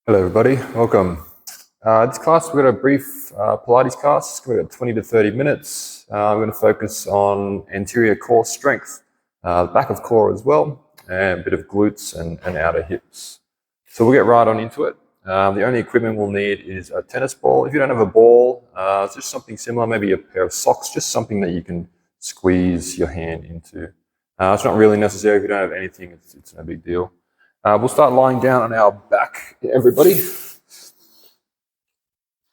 Hello everybody, welcome. This class, we've got a brief Pilates class. We've got 20 to 30 minutes. We're going to focus on anterior core strength, the back of core as well, and a bit of glutes and outer hips. So we'll get right on into it. The only equipment we'll need is a tennis ball. If you don't have a ball, it's just something similar, maybe a pair of socks, just something that you can squeeze your hand into. It's not really necessary. If you don't have anything, it's no big deal. We'll start lying down on our back, everybody.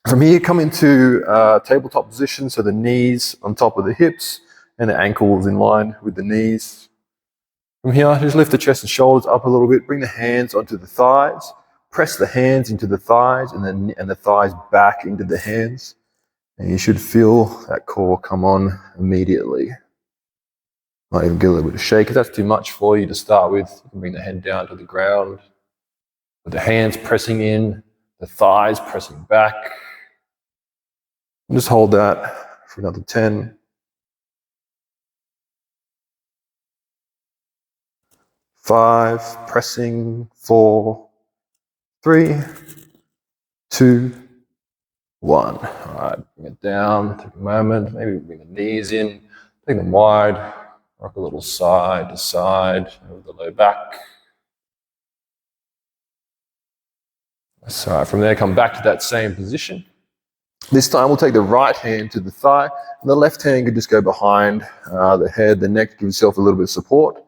From here, come into tabletop position, so the knees on top of the hips and the ankles in line with the knees. From here, just lift the chest and shoulders up a little bit, bring the hands onto the thighs, press the hands into the thighs and the thighs back into the hands. And you should feel that core come on immediately. Might even give a little bit of shake. If that's too much for you to start with, you can bring the head down to the ground. With the hands pressing in, the thighs pressing back. And just hold that for another 10. 5, pressing, 4, 3, 2, 1. All right, bring it down, take a moment, maybe bring the knees in, take them wide. Rock a little side to side over the low back. That's all right. From there, come back to that same position. This time, we'll take the right hand to the thigh, and the left hand could just go behind the head, the neck, give yourself a little bit of support.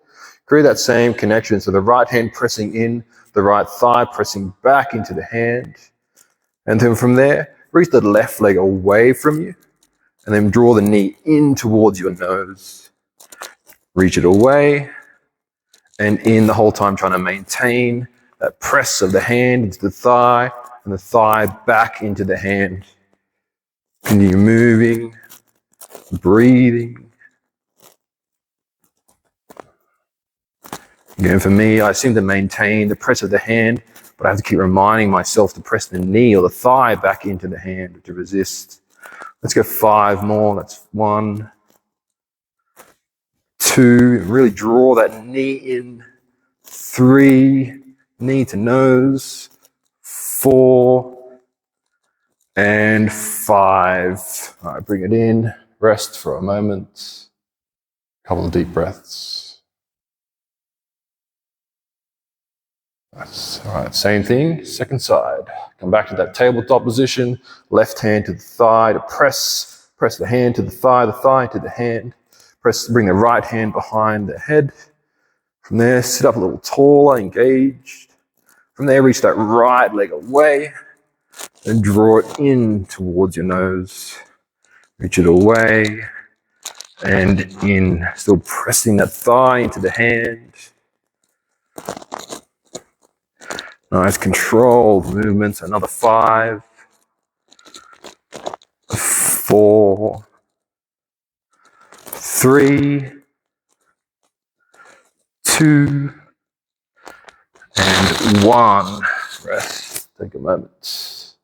Create that same connection. So the right hand pressing in, the right thigh pressing back into the hand. And then from there, reach the left leg away from you, and then draw the knee in towards your nose. Reach it away and in the whole time, trying to maintain that press of the hand into the thigh and the thigh back into the hand. Continue moving, breathing. Again, for me, I seem to maintain the press of the hand, but I have to keep reminding myself to press the knee or the thigh back into the hand to resist. Let's go 5 more. That's 1, 2, really draw that knee in. 3, knee to nose. 4, and 5. All right, bring it in. Rest for a moment. Couple of deep breaths. That's all right. Same thing. Second side. Come back to that tabletop position. Left hand to the thigh to press. Press the hand to the thigh to the hand. Bring the right hand behind the head. From there, sit up a little taller, engaged. From there, reach that right leg away and draw it in towards your nose. Reach it away and in, still pressing that thigh into the hand. Nice controlled movements. Another 5, 4, 3, 2, and 1. Rest. Take a moment.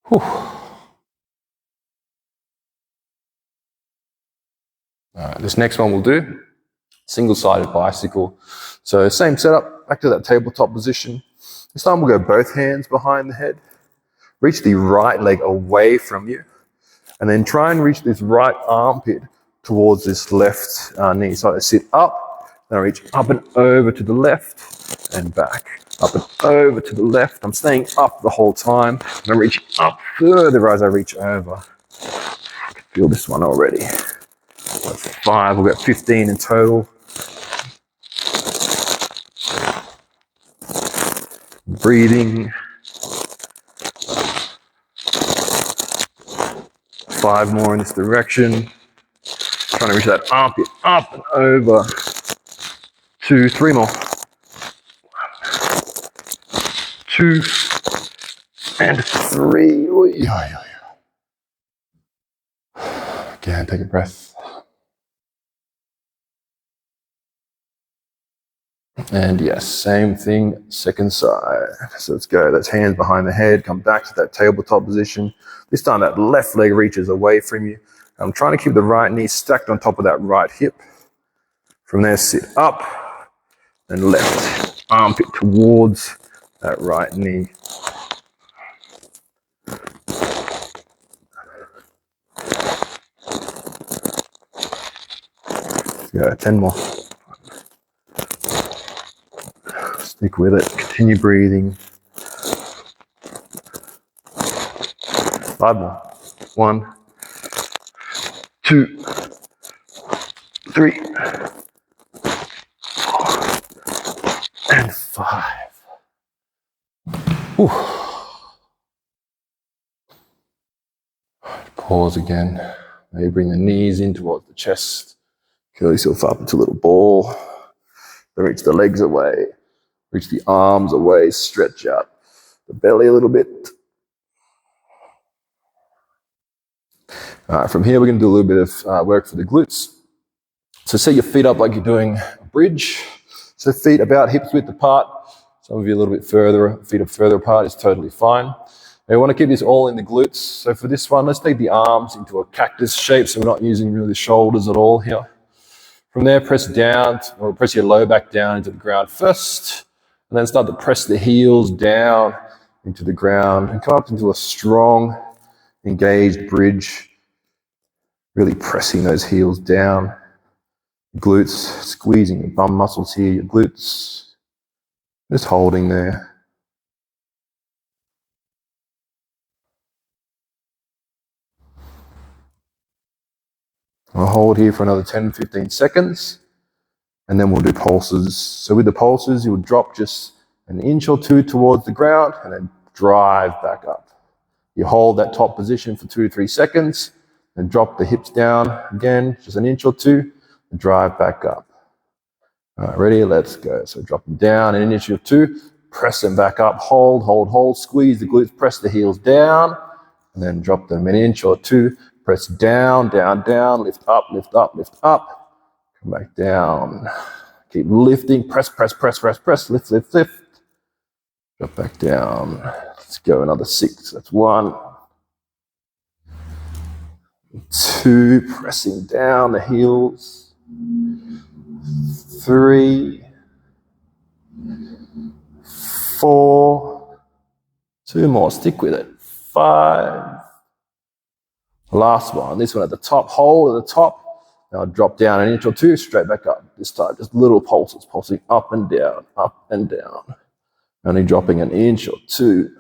Whew. All right, this next one we'll do single-sided bicycle. So same setup, back to that tabletop position. This time we'll go both hands behind the head. Reach the right leg away from you, and then try and reach this right armpit towards this left knee. So I sit up, then I reach up and over to the left and back. Up and over to the left. I'm staying up the whole time. And I reach up further as I reach over. I can feel this one already. That's 5. We'll get 15 in total. Breathing. 5 more in this direction. Trying to reach that armpit up and over. 2, 3 more. 2 and 3. Again, take a breath. And yes, same thing, second side. So let's go. That's hands behind the head. Come back to that tabletop position. This time that left leg reaches away from you. I'm trying to keep the right knee stacked on top of that right hip. From there, sit up and left armpit towards that right knee. go, 10 more. Stick with it, continue breathing. 5 more. 1, 2, 3, 4, and 5. Whew. Pause again. Maybe bring the knees in towards the chest. Curl yourself up into a little ball. Then reach the legs away. Reach the arms away. Stretch out the belly a little bit. All right, from here, we're going to do a little bit of work for the glutes. So set your feet up like you're doing a bridge. So feet about hips width apart. Some of you a little bit further, feet are further apart, is totally fine. And we want to keep this all in the glutes. So for this one, let's take the arms into a cactus shape, so we're not using really the shoulders at all here. From there, press down, or press your low back down into the ground first, and then start to press the heels down into the ground and come up into a strong, engaged bridge, really pressing those heels down. Glutes, squeezing your bum muscles here, your glutes, just holding there. I'll hold here for another 10-15 seconds, and then we'll do pulses. So with the pulses, you will drop just an inch or two towards the ground and then drive back up. You hold that top position for 2 to 3 seconds, and drop the hips down again, just an inch or two, and drive back up. All right, ready? Let's go. So drop them down an inch or two, press them back up, hold, hold, hold, squeeze the glutes, press the heels down, and then drop them an inch or two, press down, down, down, lift up, lift up, lift up, come back down. Keep lifting, press, press, press, press, press, lift, lift, lift. Drop back down. Let's go another 6. That's 1, 2, pressing down the heels. 3, 4, 2 more, stick with it. 5. Last one, this one at the top, hold at the top. Now drop down an inch or two, straight back up. This time, just little pulses, pulsing up and down, up and down. Only dropping an inch or two.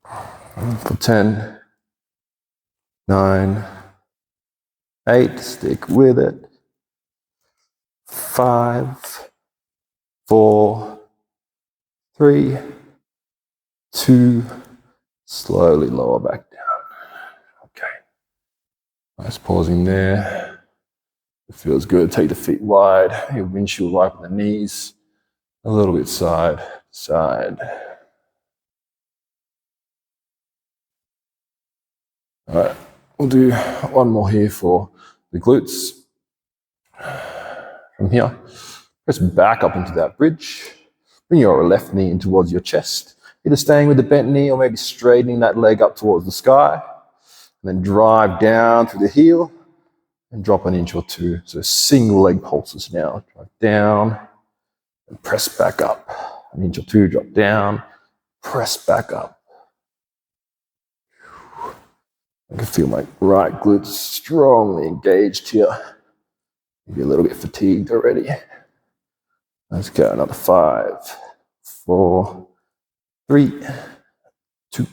For 10, 9, 8, stick with it. 5, 4, 3, 2, slowly lower back down. Okay. Nice pausing there. It feels good. Take the feet wide. Your windshield wiper the knees. A little bit side to side. All right. We'll do one more here for the glutes. From here, press back up into that bridge. Bring your left knee in towards your chest. Either staying with the bent knee or maybe straightening that leg up towards the sky. And then drive down through the heel and drop an inch or two. So single leg pulses now. Drive down and press back up. An inch or two, drop down, press back up. I can feel my right glutes strongly engaged here. Maybe a little bit fatigued already. Let's go, another 5, 4, 3, 2,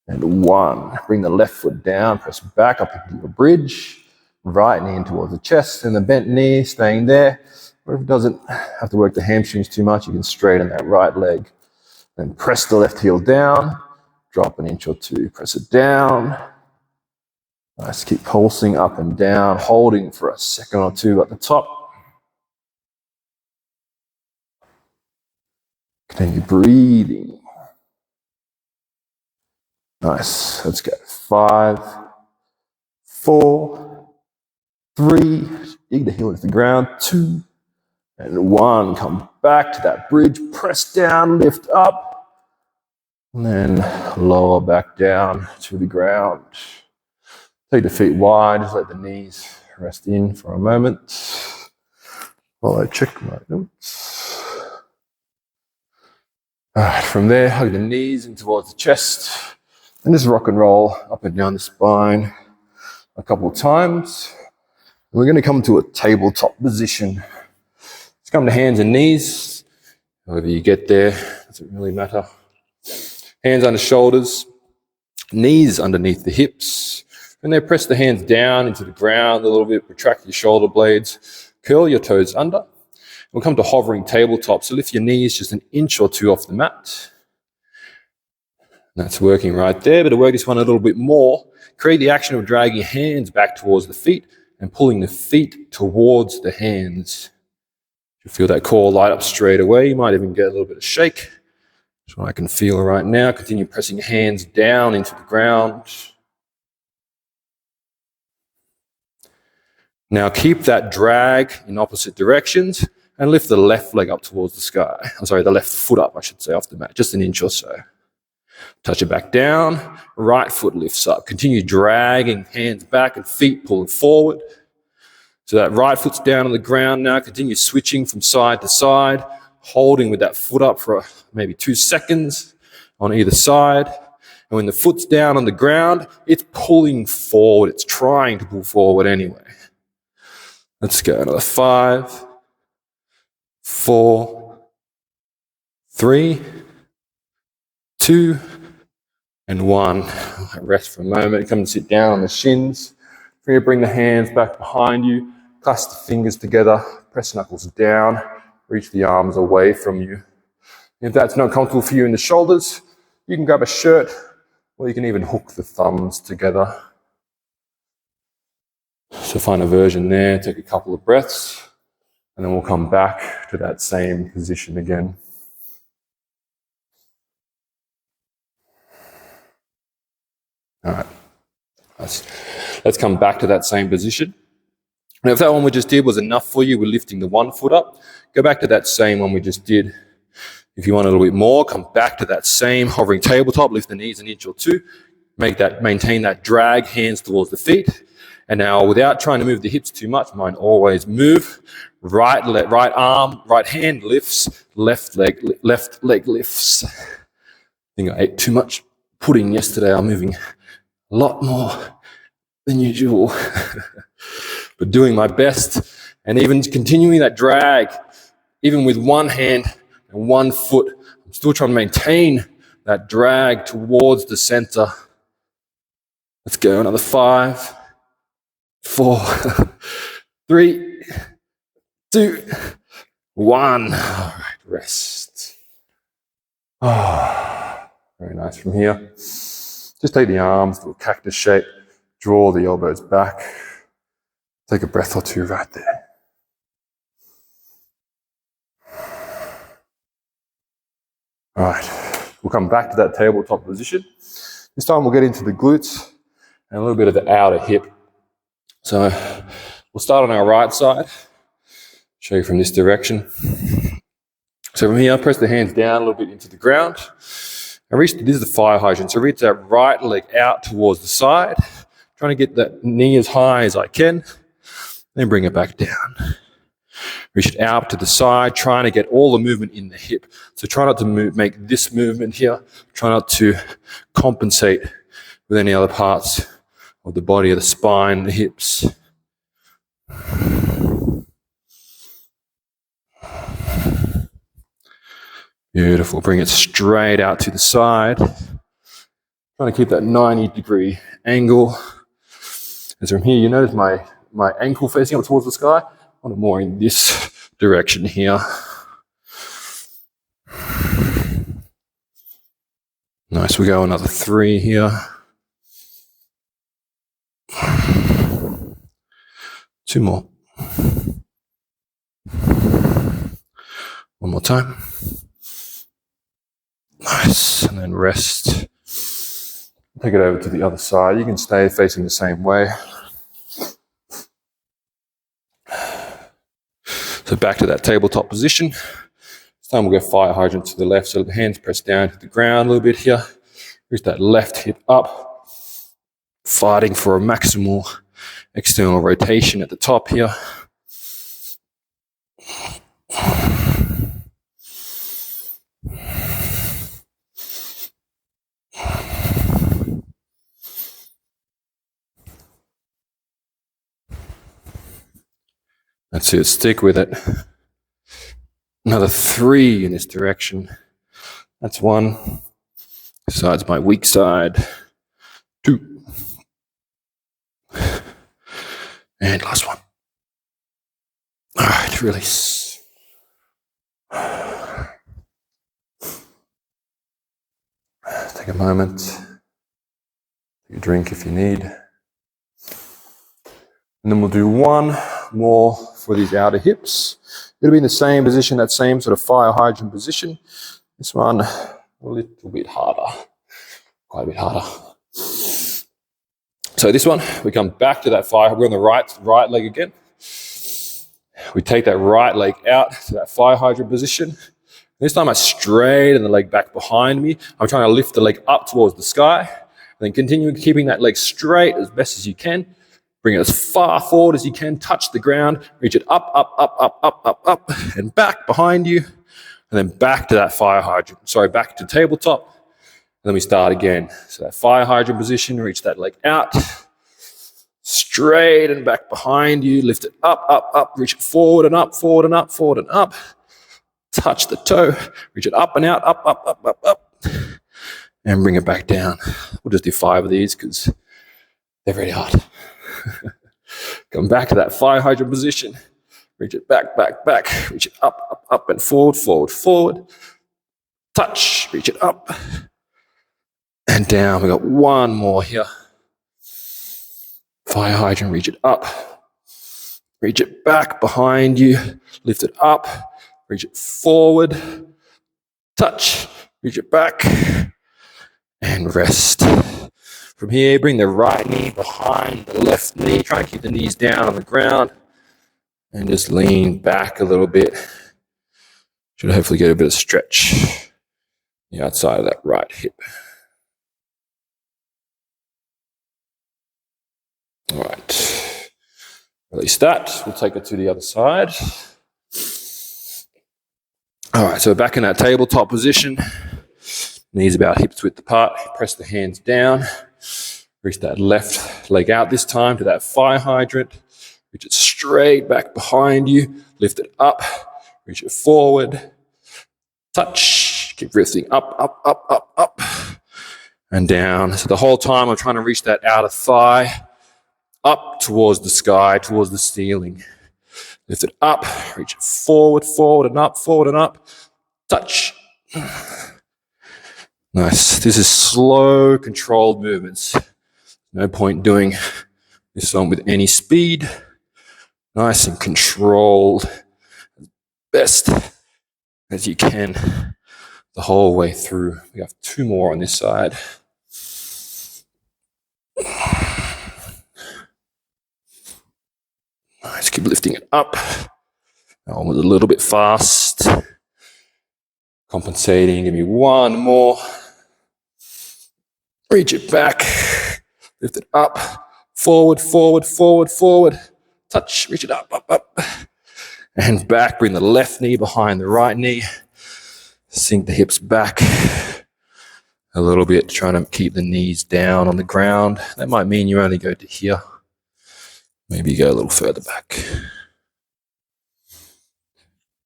and 1. Bring the left foot down, press back up into your bridge. Right knee in towards the chest and the bent knee staying there. Or if it doesn't have to work the hamstrings too much, you can straighten that right leg. Then press the left heel down, drop an inch or two, press it down. Nice, keep pulsing up and down, holding for a second or two at the top. Continue breathing. Nice, let's go. 5, 4, 3, dig the heel into the ground, 2, and 1. Come back to that bridge, press down, lift up, and then lower back down to the ground. Take the feet wide, just let the knees rest in for a moment while I check my notes. All right, from there, hug the knees in towards the chest and just rock and roll up and down the spine a couple of times. We're going to come to a tabletop position. Let's come to hands and knees. However you get there, doesn't really matter. Hands under shoulders, knees underneath the hips. And then press the hands down into the ground a little bit, retract your shoulder blades, curl your toes under. We'll come to hovering tabletop, so lift your knees just an inch or two off the mat. That's working right there, but to work this one a little bit more, create the action of dragging your hands back towards the feet and pulling the feet towards the hands. You feel that core light up straight away. You might even get a little bit of shake. That's what I can feel right now. Continue pressing your hands down into the ground. Now keep that drag in opposite directions and lift the left leg up towards the sky. I'm sorry, the left foot up, I should say, off the mat, just an inch or so. Touch it back down, right foot lifts up. Continue dragging hands back and feet pulling forward. So that right foot's down on the ground now. Continue switching from side to side, holding with that foot up for maybe 2 seconds on either side. And when the foot's down on the ground, it's pulling forward. It's trying to pull forward anyway. Let's go another 5, 4, 3, 2, and 1. Rest for a moment. Come and sit down on the shins. Here, bring the hands back behind you. Clasp the fingers together. Press knuckles down. Reach the arms away from you. If that's not comfortable for you in the shoulders, you can grab a shirt, or you can even hook the thumbs together. So find a version there. Take a couple of breaths, and then we'll come back to that same position again. All right. Let's come back to that same position. Now, if that one we just did was enough for you, we're lifting the one foot up, go back to that same one we just did. If you want a little bit more, come back to that same hovering tabletop, lift the knees an inch or two, maintain that drag, hands towards the feet. And now, without trying to move the hips too much, mine always move. Right arm, right hand lifts, left leg lifts. I think I ate too much pudding yesterday. I'm moving a lot more than usual, but doing my best, and even continuing that drag, even with one hand and one foot, I'm still trying to maintain that drag towards the center. Let's go, another 5, 4, 3, 2, 1. All right, rest. Very nice from here. Just take the arms to a cactus shape, draw the elbows back. Take a breath or two right there. All right, we'll come back to that tabletop position. This time we'll get into the glutes and a little bit of the outer hip. So we'll start on our right side. Show you from this direction. So from here, press the hands down a little bit into the ground. And reach, this is the fire hydrant, so reach that right leg out towards the side, trying to get that knee as high as I can, then bring it back down. Reach it out to the side, trying to get all the movement in the hip. So try not to make this movement here. Try not to compensate with any other parts of the body, of the spine, the hips. Beautiful. Bring it straight out to the side. Trying to keep that 90-degree angle. As from here, you notice my ankle facing up towards the sky. I want it more in this direction here. Nice. We go another 3 here. 2 more. 1 more time. Nice, and then rest. Take it over to the other side. You can stay facing the same way. So back to that tabletop position. This time we'll go fire hydrant to the left, so the hands press down to the ground a little bit here. Reach that left hip up, fighting for a maximal external rotation at the top here. That's it, stick with it. Another 3 in this direction. That's 1. Side's my weak side. 2. And last 1. All right, release. Take a moment. Take a drink if you need. And then we'll do 1 more for these outer hips. It'll be in the same position, that same sort of fire hydrant position. This one, a little bit harder. Quite a bit harder. So this one, we come back to that fire. We're on the right leg again. We take that right leg out to that fire hydrant position. This time I straighten the leg back behind me. I'm trying to lift the leg up towards the sky. And then continue keeping that leg straight as best as you can. Bring it as far forward as you can. Touch the ground. Reach it up, up, up, up, up, up, up, and back behind you. And then back to that fire hydrant. Sorry, back to tabletop. And then we start again. So that fire hydrant position, reach that leg out. Straight and back behind you. Lift it up, up, up. Reach it forward and up, forward and up, forward and up. Touch the toe. Reach it up and out, up, up, up, up, up. And bring it back down. We'll just do 5 of these because they're very hard. Come back to that fire hydrant position. Reach it back, back, back. Reach it up, up, up and forward, forward, forward. Touch. Reach it up. And down. We got 1 more here. Fire hydrant, reach it up. Reach it back behind you. Lift it up. Reach it forward. Touch. Reach it back. And rest. From here, bring the right knee behind the left knee. Try and keep the knees down on the ground. And just lean back a little bit. Should hopefully get a bit of stretch the outside of that right hip. All right, release that. We'll take it to the other side. All right, so we're back in that tabletop position. Knees about hips width apart. Press the hands down. Reach that left leg out this time to that fire hydrant. Reach it straight back behind you. Lift it up. Reach it forward. Touch. Keep lifting up, up, up, up, up. And down. So the whole time I'm trying to reach that outer thigh. Up towards the sky, towards the ceiling. Lift it up, reach it forward, forward and up, forward and up. Touch. Nice. This is slow, controlled movements. No point doing this one with any speed. Nice and controlled. Best as you can the whole way through. We have 2 more on this side. Nice, keep lifting it up. That one was a little bit fast. Compensating, give me 1 more. Reach it back. Lift it up. Forward, forward, forward, forward. Touch, reach it up, up, up. And back, bring the left knee behind the right knee. Sink the hips back a little bit, trying to keep the knees down on the ground. That might mean you only go to here. Maybe you go a little further back.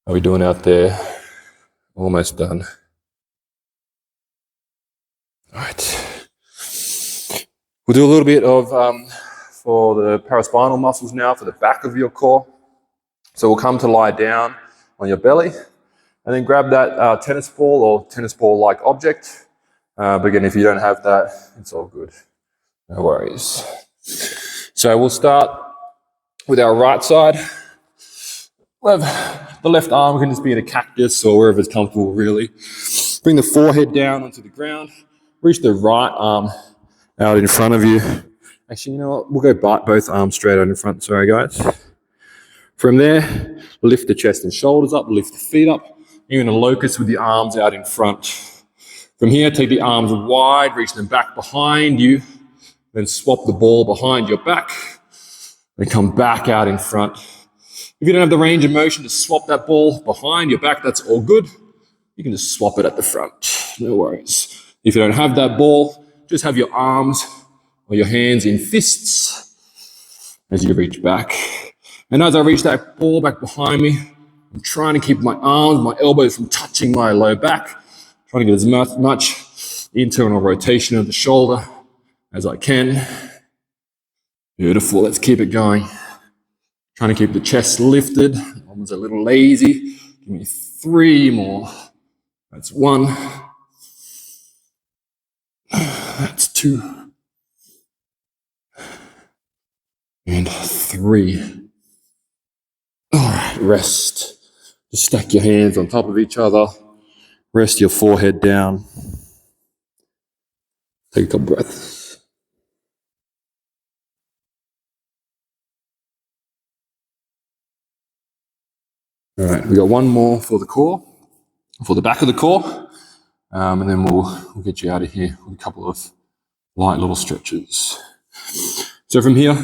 How are we doing out there? Almost done. All right. We'll do a little bit of for the paraspinal muscles now, for the back of your core. So we'll come to lie down on your belly and then grab that tennis ball or tennis ball-like object. But again, if you don't have that, it's all good. No worries. So we'll start with our right side. We'll have the left arm can just be in a cactus or wherever it's comfortable, really. Bring the forehead down onto the ground. Reach the right arm out in front of you. Actually, you know what? We'll go both arms straight out in front. Sorry, guys. From there, lift the chest and shoulders up. Lift the feet up. You're in a locust with the arms out in front. From here, take the arms wide. Reach them back behind you. Then swap the ball behind your back. Then come back out in front. If you don't have the range of motion to swap that ball behind your back, that's all good. You can just swap it at the front. No worries. If you don't have that ball, just have your arms or your hands in fists as you reach back. And as I reach that ball back behind me, I'm trying to keep my arms, my elbows from touching my low back, trying to get as much internal rotation of the shoulder as I can. Beautiful, let's keep it going. Trying to keep the chest lifted. Arms a little lazy. Give me 3 more. That's 1. That's 2. And 3. All right, rest. Just stack your hands on top of each other. Rest your forehead down. Take a couple breaths. All right, we got 1 more for the core, for the back of the core, and then we'll get you out of here with a couple of light little stretches. So from here,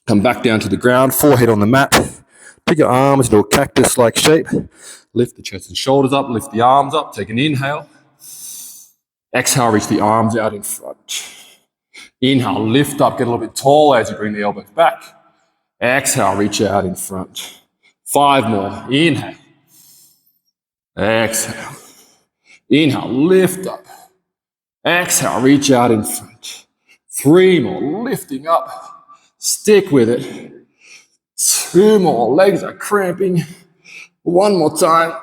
come back down to the ground, forehead on the mat. Take your arms into a cactus-like shape. Lift the chest and shoulders up, lift the arms up, take an inhale. Exhale, reach the arms out in front. Inhale, lift up, get a little bit taller as you bring the elbows back. Exhale, reach out in front. 5 more. Inhale. Exhale. Inhale, lift up. Exhale, reach out in front. 3 more, lifting up. Stick with it. 2 more, legs are cramping. 1 more time.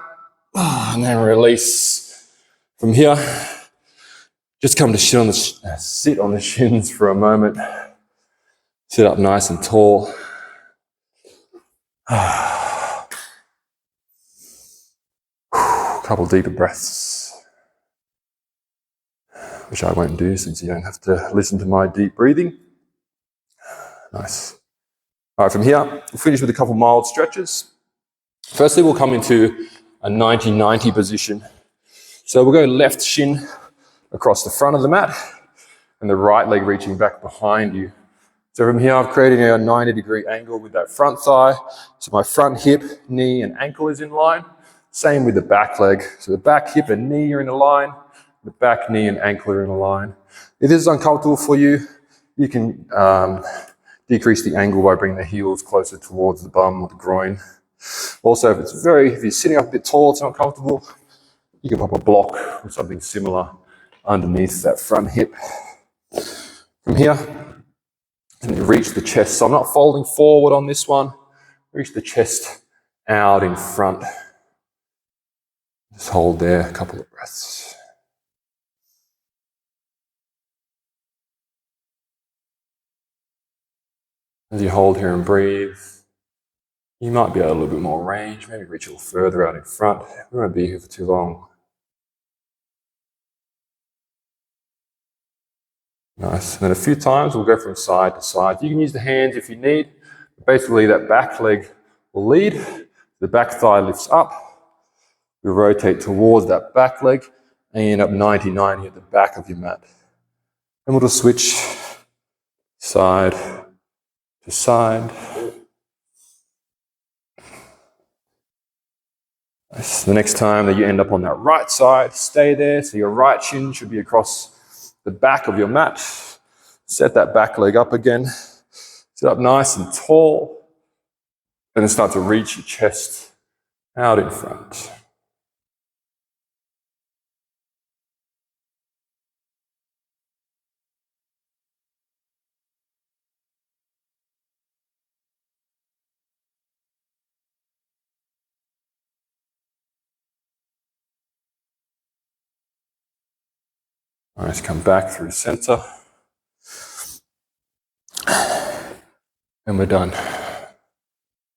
And then release. From here, just come to sit on the shins for a moment. Sit up nice and tall. Couple deeper breaths, which I won't do since you don't have to listen to my deep breathing. Nice. All right, from here, we'll finish with a couple mild stretches. Firstly, we'll come into a 90-90 position. So we'll go left shin across the front of the mat and the right leg reaching back behind you. So from here, I've created a 90-degree angle with that front thigh. So my front hip, knee, and ankle is in line. Same with the back leg. So the back hip and knee are in a line. The back knee and ankle are in a line. If this is uncomfortable for you, you can decrease the angle by bringing the heels closer towards the bum or the groin. Also, if you're sitting up a bit tall, it's not comfortable, you can pop a block or something similar underneath that front hip. From here, and you reach the chest. So I'm not folding forward on this one. Reach the chest out in front. Just hold there a couple of breaths. As you hold here and breathe, you might be able to a little bit more range, maybe reach a little further out in front. We won't be here for too long. Nice. And then a few times we'll go from side to side. You can use the hands if you need. Basically, that back leg will lead. The back thigh lifts up. We rotate towards that back leg and you end up 90-90 at the back of your mat. And we'll just switch side to side. Nice. The next time that you end up on that right side, stay there. So your right shin should be across the back of your mat. Set that back leg up again. Sit up nice and tall. And then start to reach your chest out in front. Nice, come back through center. And we're done.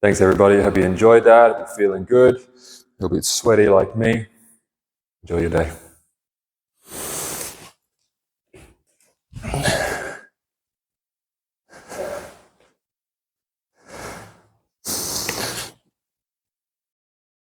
Thanks everybody, I hope you enjoyed that. If you're feeling good, a little bit sweaty like me, enjoy your day.